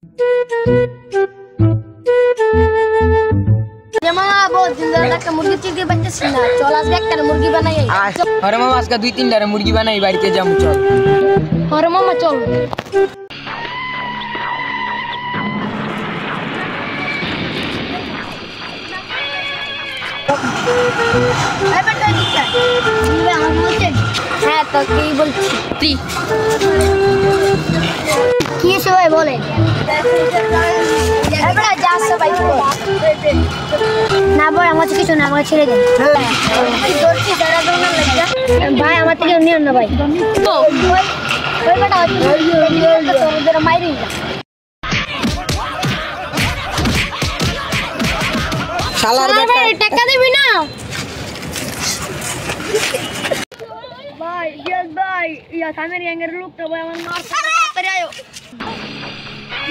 আরে মামা আজকে 2-3টা মুরগি বানাই বাড়িতে যাবো চল। আরে মামা চল। হ্যাঁ তো কি বলছি কি সবাই বলে না ভাই আমার কিছু না আমার ছেড়ে দেন ভাই আমার থেকে নিও না ভাই মাইরি টাকা দিবি না ভাই ইয়েস ভাই ইয়া সামনের গ্যাংয়ের লোকটা ভাই আমার মার তাড়াতাড়ি আয়ো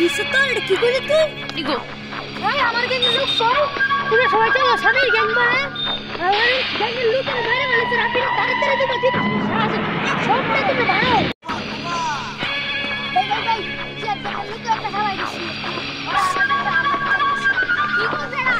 ইসে তো এটা কি করে তুই নিগো ভাই আমার গ্যাংয়ের লোক সব তুমি সবাই চলো সামনের গ্যাং বলে আমার গ্যাংয়ের লোকের বাইরে বলেছে রাতে তাড়াতাড়ি তুমি ঠিক সবটা তুমি বানাও ভাই ভাই ভাই কি আছে লোক একটা হারাই দিছি কি করবে না